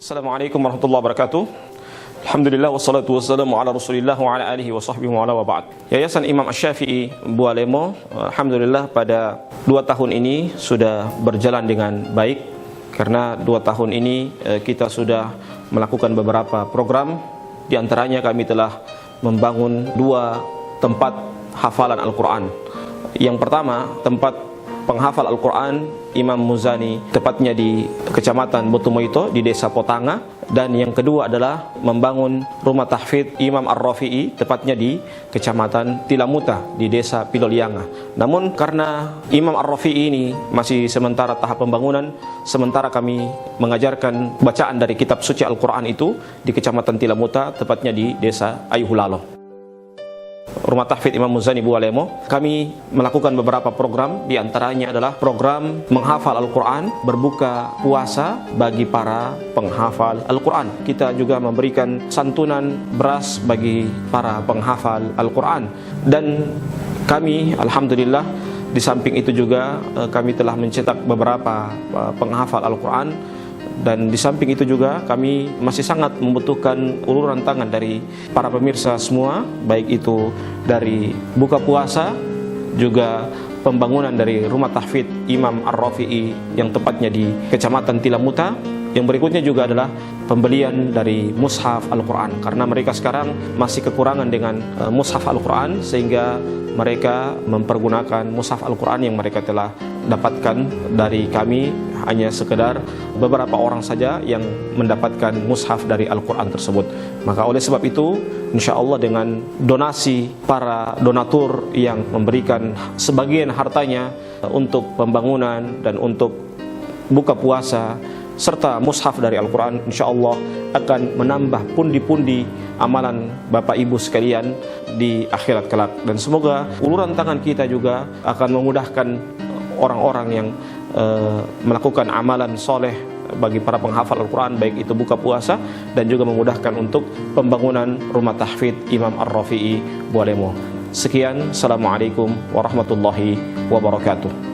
Assalamualaikum warahmatullahi wabarakatuh. Alhamdulillah wassalatu wassalamu ala Rasulillah wa ala alihi wa sahbihi wa ala wa ba'd. Yayasan Imam Asy-Syafi'i Bualemo, alhamdulillah pada 2 tahun ini sudah berjalan dengan baik. Karena 2 tahun ini kita sudah melakukan beberapa program. Di antaranya kami telah membangun 2 tempat hafalan Al-Quran. Yang pertama, tempat penghafal Al-Quran Imam Muzani, tepatnya di Kecamatan Botumoito di Desa Potanga. Dan yang kedua adalah membangun rumah tahfidz Imam Ar-Rafi'i, tepatnya di Kecamatan Tilamuta di Desa Pilolianga. Namun karena Imam Ar-Rafi'i ini masih sementara tahap pembangunan, sementara kami mengajarkan bacaan dari kitab suci Al-Quran itu di Kecamatan Tilamuta, tepatnya di Desa Ayuhulalo. Rumah tahfidz Imam Muzani Bualemo, kami melakukan beberapa program. Di antaranya adalah program menghafal Al-Quran, berbuka puasa bagi para penghafal Al-Quran. Kita juga memberikan santunan beras bagi para penghafal Al-Quran. Dan kami alhamdulillah di samping itu juga kami telah mencetak beberapa penghafal Al-Quran. Dan di samping itu juga kami masih sangat membutuhkan uluran tangan dari para pemirsa semua, baik itu dari buka puasa, juga pembangunan dari rumah tahfidz Imam Ar-Rafi'i yang tepatnya di Kecamatan Tilamuta. Yang berikutnya juga adalah pembelian dari mushaf Al-Quran, karena mereka sekarang masih kekurangan dengan mushaf Al-Quran, sehingga mereka mempergunakan mushaf Al-Quran yang mereka telah dapatkan dari kami. Hanya sekedar beberapa orang saja yang mendapatkan mushaf dari Al-Quran tersebut. Maka oleh sebab itu, insya Allah dengan donasi para donatur yang memberikan sebagian hartanya untuk pembangunan dan untuk buka puasa serta mushaf dari Al-Quran, insya Allah akan menambah pundi-pundi amalan Bapak Ibu sekalian di akhirat kelak. Dan semoga uluran tangan kita juga akan memudahkan orang-orang yang melakukan amalan soleh bagi para penghafal Al-Quran, baik itu buka puasa dan juga memudahkan untuk pembangunan rumah tahfidz Imam Ar-Rafi'i Bualemo. Sekian, Assalamualaikum warahmatullahi wabarakatuh.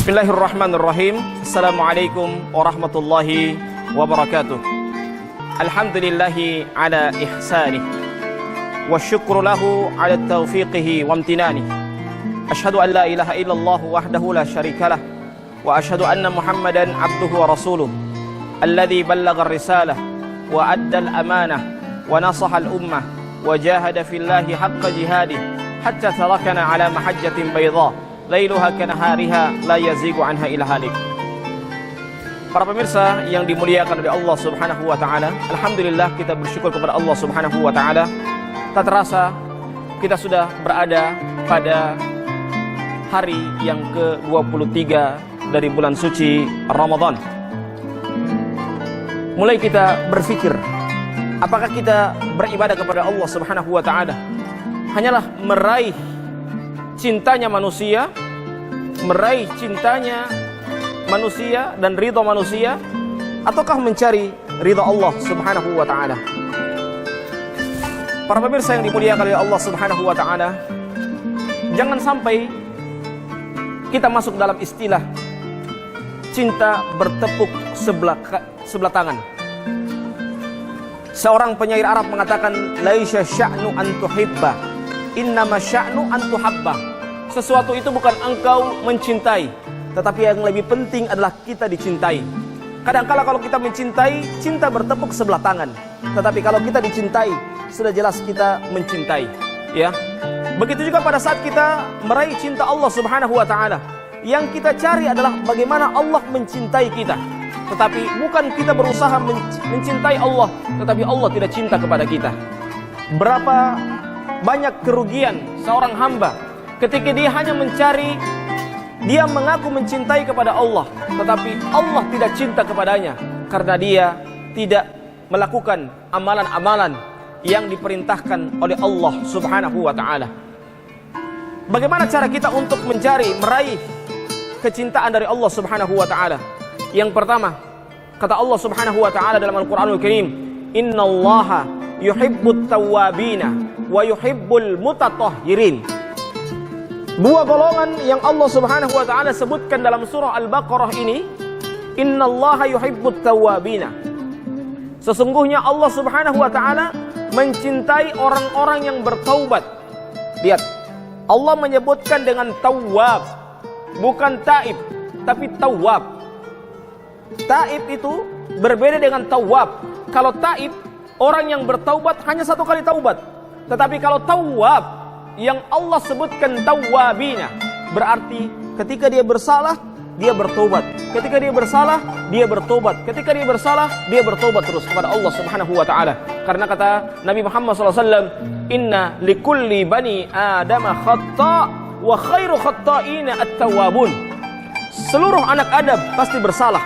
Bismillahirrahmanirrahim. Assalamualaikum warahmatullahi wabarakatuh. Alhamdulillahi ala ihsanih wa syukru lahu ala taufiqihi wa amtinanih. Ashhadu an la ilaha illallah wahdahu la syarikalah wa ashhadu anna Muhammadan abduhu wa rasuluh alladhi ballagha ar-risalah wa adda al-amanah wa nasaha al-ummah wa jahada fillahi haqqa jihadih hatta tarakana ala mahajjatin bayda lailuha kanahariha la yazigu anha ila halik. Para pemirsa yang dimuliakan oleh Allah Subhanahu wa taala, alhamdulillah kita bersyukur kepada Allah Subhanahu wa taala. Tak terasa kita sudah berada pada hari yang ke-23 dari bulan suci Ramadan. Mulai kita berpikir, apakah kita beribadah kepada Allah Subhanahu wa taala hanyalah meraih cintanya manusia, meraih cintanya manusia dan ridha manusia, ataukah mencari ridha Allah Subhanahu wa taala? Para pemirsa yang dimuliakan oleh Allah Subhanahu wa taala, jangan sampai kita masuk dalam istilah cinta bertepuk sebelah tangan. Seorang penyair Arab mengatakan, laisya sya'nu an tuhibba, innama sya'nu an tuhabba. Sesuatu itu bukan engkau mencintai, tetapi yang lebih penting adalah kita dicintai. Kadang-kala kalau kita mencintai, cinta bertepuk sebelah tangan. Tetapi kalau kita dicintai, sudah jelas kita mencintai. Ya, Begitu juga pada saat kita meraih cinta Allah Subhanahu wa taala. Yang kita cari adalah bagaimana Allah mencintai kita. Tetapi bukan kita berusaha mencintai Allah, tetapi Allah tidak cinta kepada kita. Berapa banyak kerugian seorang hamba ketika dia hanya mencari, dia mengaku mencintai kepada Allah, tetapi Allah tidak cinta kepadanya karena dia tidak melakukan amalan-amalan yang diperintahkan oleh Allah Subhanahu wa taala. Bagaimana cara kita untuk mencari, meraih kecintaan dari Allah Subhanahu wa taala? Yang pertama, kata Allah Subhanahu wa taala dalam Al-Qur'anul Karim, "Innallaha yuhibbut tawwabina wa yuhibbul mutatahhirin." Dua golongan yang Allah Subhanahu wa taala sebutkan dalam surah Al-Baqarah ini, "Innallaha yuhibbut tawwabina." Sesungguhnya Allah Subhanahu wa taala mencintai orang-orang yang bertaubat. Lihat, Allah menyebutkan dengan tawwab, bukan taib, tapi tawwab. Taib itu berbeda dengan tawwab. Kalau taib, orang yang bertaubat hanya satu kali taubat. Tetapi kalau tawwab, yang Allah sebutkan tawwabina, berarti ketika dia bersalah, dia bertobat. Ketika dia bersalah, dia bertobat. Ketika dia bersalah, dia bertobat terus kepada Allah Subhanahu wa taala. Karena kata Nabi Muhammad SAW, "Inna likulli bani Adam khata' wa khairu khata'ina at-tawwabun." Seluruh anak Adam pasti bersalah.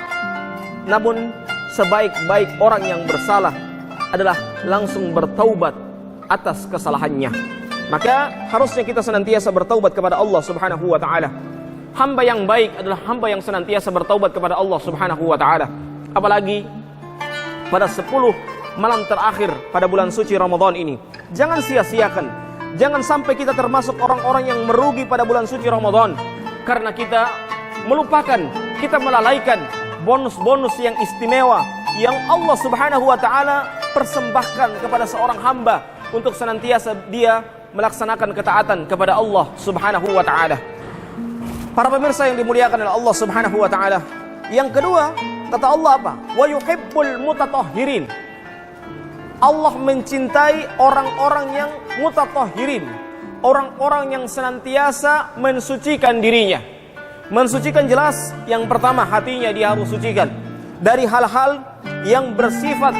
Namun sebaik-baik orang yang bersalah adalah langsung bertaubat atas kesalahannya. Maka harusnya kita senantiasa bertaubat kepada Allah Subhanahu wa taala. Hamba yang baik adalah hamba yang senantiasa bertaubat kepada Allah Subhanahu wa taala. Apalagi pada 10 malam terakhir pada bulan suci Ramadan ini. Jangan sia-siakan. Jangan sampai kita termasuk orang-orang yang merugi pada bulan suci Ramadan karena kita melupakan, kita melalaikan bonus-bonus yang istimewa yang Allah Subhanahu wa taala persembahkan kepada seorang hamba untuk senantiasa dia melaksanakan ketaatan kepada Allah Subhanahu wa taala. Para pemirsa yang dimuliakan oleh Allah Subhanahu wa taala. Yang kedua, kata Allah apa? Wa yuhibbul mutatahhirin. Allah mencintai orang-orang yang mutatahhirin, orang-orang yang senantiasa mensucikan dirinya. Mensucikan jelas, yang pertama hatinya dia harus sucikan dari hal-hal yang bersifat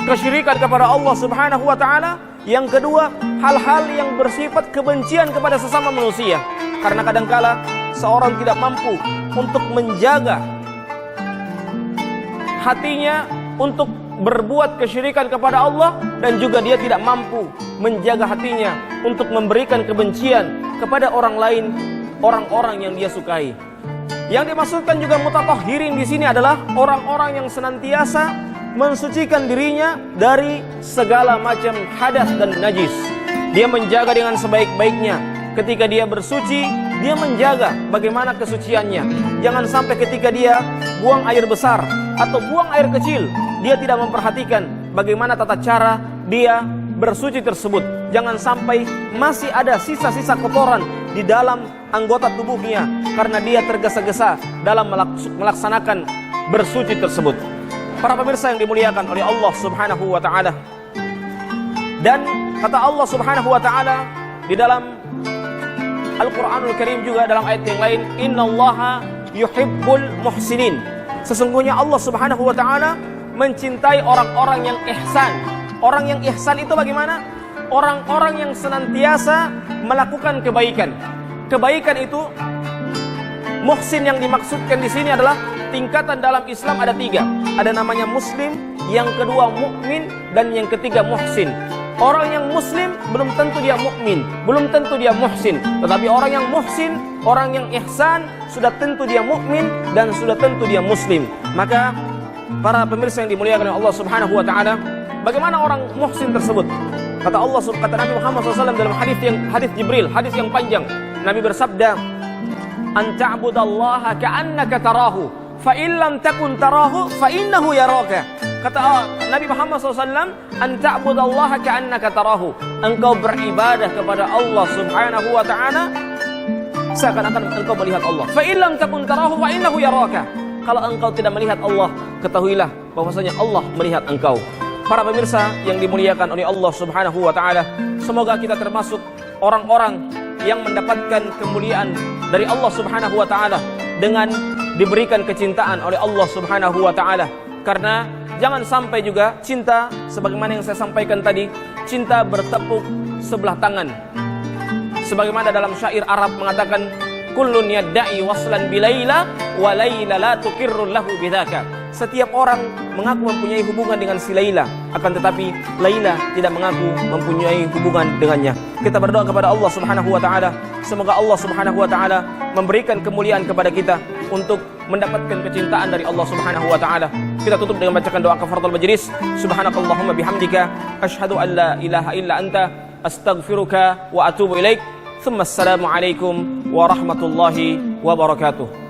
kesyirikan kepada Allah Subhanahu wa taala. Yang kedua, hal-hal yang bersifat kebencian kepada sesama manusia. Karena kadangkala seorang tidak mampu untuk menjaga hatinya untuk berbuat kesyirikan kepada Allah, dan juga dia tidak mampu menjaga hatinya untuk memberikan kebencian kepada orang lain, orang-orang yang dia sukai. Yang dimaksudkan juga mutatahhirin di sini adalah orang-orang yang senantiasa mensucikan dirinya dari segala macam hadas dan najis. Dia menjaga dengan sebaik-baiknya. Ketika dia bersuci, dia menjaga bagaimana kesuciannya. Jangan sampai ketika dia buang air besar atau buang air kecil, dia tidak memperhatikan bagaimana tata cara dia bersuci tersebut. Jangan sampai masih ada sisa-sisa kotoran di dalam anggota tubuhnya karena dia tergesa-gesa dalam melaksanakan bersuci tersebut. Para pemirsa yang dimuliakan oleh Allah Subhanahu wa taala. Dan kata Allah Subhanahu wa taala di dalam Al-Qur'anul Karim juga dalam ayat yang lain, "Innallaha yuhibbul muhsinin." Sesungguhnya Allah Subhanahu wa taala mencintai orang-orang yang ihsan. Orang yang ihsan itu bagaimana? Orang-orang yang senantiasa melakukan kebaikan. Kebaikan itu, muhsin yang dimaksudkan di sini adalah tingkatan dalam Islam ada 3. Ada namanya muslim, yang kedua mukmin, dan yang ketiga muhsin. Orang yang muslim belum tentu dia mukmin, belum tentu dia muhsin. Tetapi orang yang muhsin, orang yang ihsan, sudah tentu dia mukmin dan sudah tentu dia muslim. Maka para pemirsa yang dimuliakan oleh Allah Subhanahu wa taala, bagaimana orang muhsin tersebut? Kata Allah, kata Nabi Muhammad SAW dalam hadis Jibril, hadis yang panjang. Nabi bersabda, "An ta'budallaha ka'annaka tarahu, fa in lam takun tarahu fa innahu yaraka." Kata Nabi Muhammad SAW, "An ta'budallaha ka'annaka tarahu." Engkau beribadah kepada Allah Subhanahu wa taala seakan-akan engkau melihat Allah. Fa in lam takun tarahu fa innahu yaraka. Kalau engkau tidak melihat Allah, ketahuilah bahwasanya Allah melihat engkau. Para pemirsa yang dimuliakan oleh Allah Subhanahu wa taala, semoga kita termasuk orang-orang yang mendapatkan kemuliaan dari Allah Subhanahu wa taala dengan diberikan kecintaan oleh Allah Subhanahu wa taala. Karena jangan sampai juga cinta sebagaimana yang saya sampaikan tadi, cinta bertepuk sebelah tangan. Sebagaimana dalam syair Arab mengatakan, kullun yadda'i waslan bilaila wa laila la tuqirru lahu bidzaka. Setiap orang mengaku mempunyai hubungan dengan si Laila, akan tetapi Laila tidak mengaku mempunyai hubungan dengannya. Kita berdoa kepada Allah Subhanahu wa taala, semoga Allah Subhanahu wa taala memberikan kemuliaan kepada kita untuk mendapatkan kecintaan dari Allah Subhanahu wa taala. Kita tutup dengan bacakan doa kafaratul majlis. Subhanakallahumma bihamdika asyhadu an la ilaha illa anta astaghfiruka wa atubu ilaik. Tsumma assalamu alaikum warahmatullahi wabarakatuh.